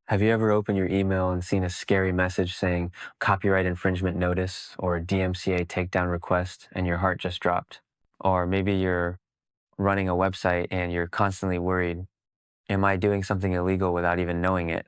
Have you ever opened your email and seen a scary message saying copyright infringement notice or DMCA takedown request and your heart just dropped? Or maybe you're running a website and you're constantly worried, am I doing something illegal without even knowing it?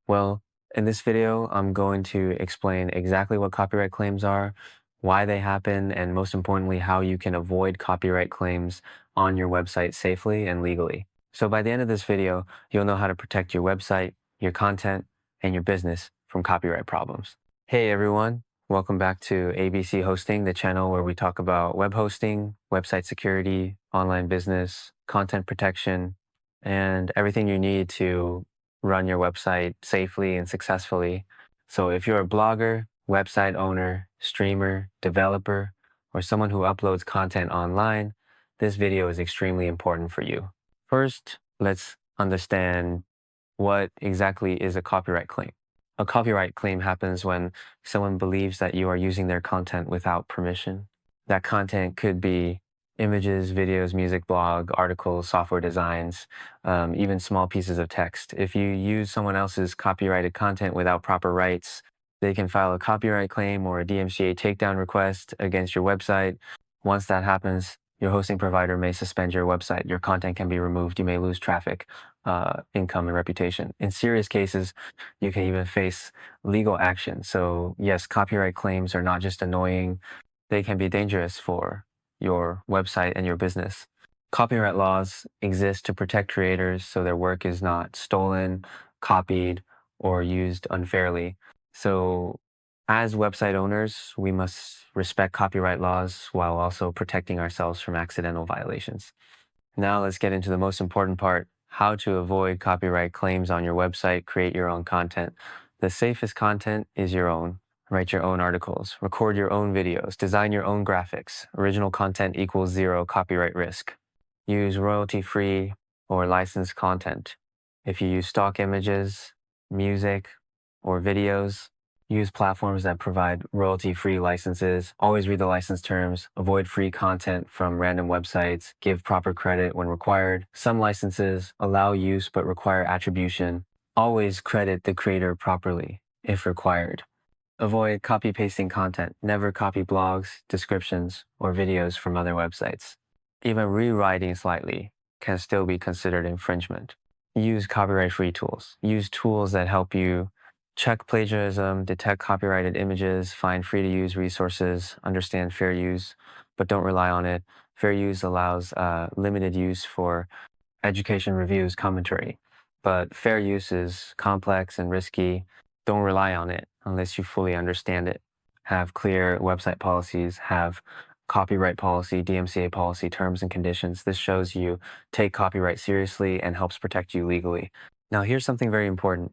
Well, in this video, I'm going to explain exactly what copyright claims are, why they happen, and most importantly, how you can avoid copyright claims on your website safely and legally. So by the end of this video, you'll know how to protect your website, your content, and your business from copyright problems. Hey everyone, welcome back to ABC Hosting, the channel where we talk about web hosting, website security, online business, content protection, and everything you need to run your website safely and successfully. So if you're a blogger, website owner, streamer, developer, or someone who uploads content online, this video is extremely important for you. First, let's understand what exactly is a copyright claim. A copyright claim happens when someone believes that you are using their content without permission. That content could be images, videos, music, blog, articles, software designs, even small pieces of text. If you use someone else's copyrighted content without proper rights, they can file a copyright claim or a DMCA takedown request against your website. Once that happens, your hosting provider may suspend your website. Your content can be removed. You may lose traffic, income, and reputation. In serious cases, you can even face legal action. So yes, copyright claims are not just annoying, they can be dangerous for your website and your business. Copyright laws exist to protect creators so their work is not stolen, copied, or used unfairly. So as website owners, we must respect copyright laws while also protecting ourselves from accidental violations. Now let's get into the most important part, how to avoid copyright claims on your website, create your own content. The safest content is your own. Write your own articles, record your own videos, design your own graphics. Original content equals zero copyright risk. Use royalty-free or licensed content. If you use stock images, music, or videos, use platforms that provide royalty-free licenses. Always read the license terms. Avoid free content from random websites. Give proper credit when required. Some licenses allow use but require attribution. Always credit the creator properly if required. Avoid copy-pasting content. Never copy blogs, descriptions, or videos from other websites. Even rewriting slightly can still be considered infringement. Use copyright-free tools. Use tools that help you check plagiarism, detect copyrighted images, find free-to-use resources, understand fair use, but don't rely on it. Fair use allows limited use for education, reviews, commentary. But fair use is complex and risky. Don't rely on it unless you fully understand it. Have clear website policies, have copyright policy, DMCA policy, terms and conditions. This shows you take copyright seriously and helps protect you legally. Now, here's something very important.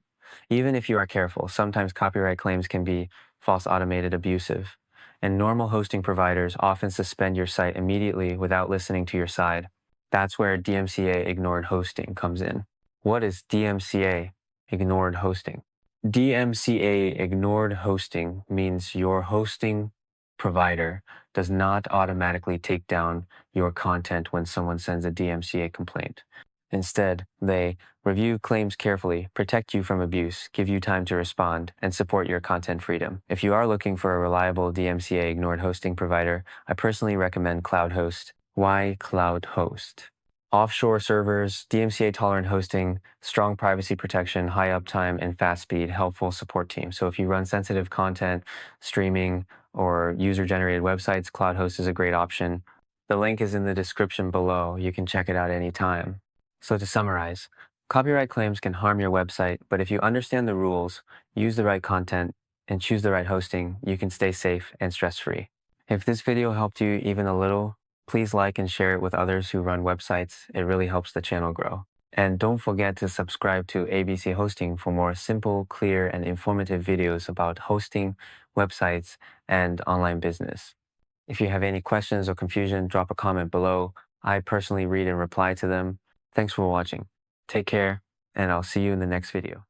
Even if you are careful, sometimes copyright claims can be false, automated, abusive. And normal hosting providers often suspend your site immediately without listening to your side. That's where DMCA Ignored Hosting comes in. What is DMCA Ignored Hosting? DMCA Ignored Hosting means your hosting provider does not automatically take down your content when someone sends a DMCA complaint. Instead, they review claims carefully, protect you from abuse, give you time to respond, and support your content freedom. If you are looking for a reliable DMCA Ignored Hosting provider, I personally recommend QloudHost. Why QloudHost? Offshore servers, DMCA-tolerant hosting, strong privacy protection, high uptime, and fast speed, helpful support team. So if you run sensitive content, streaming, or user-generated websites, QloudHost is a great option. The link is in the description below. You can check it out anytime. So to summarize, copyright claims can harm your website, but if you understand the rules, use the right content, and choose the right hosting, you can stay safe and stress-free. If this video helped you even a little, please like and share it with others who run websites. It really helps the channel grow. And don't forget to subscribe to ABC Hosting for more simple, clear, and informative videos about hosting, websites, and online business. If you have any questions or confusion, drop a comment below. I personally read and reply to them. Thanks for watching. Take care, and I'll see you in the next video.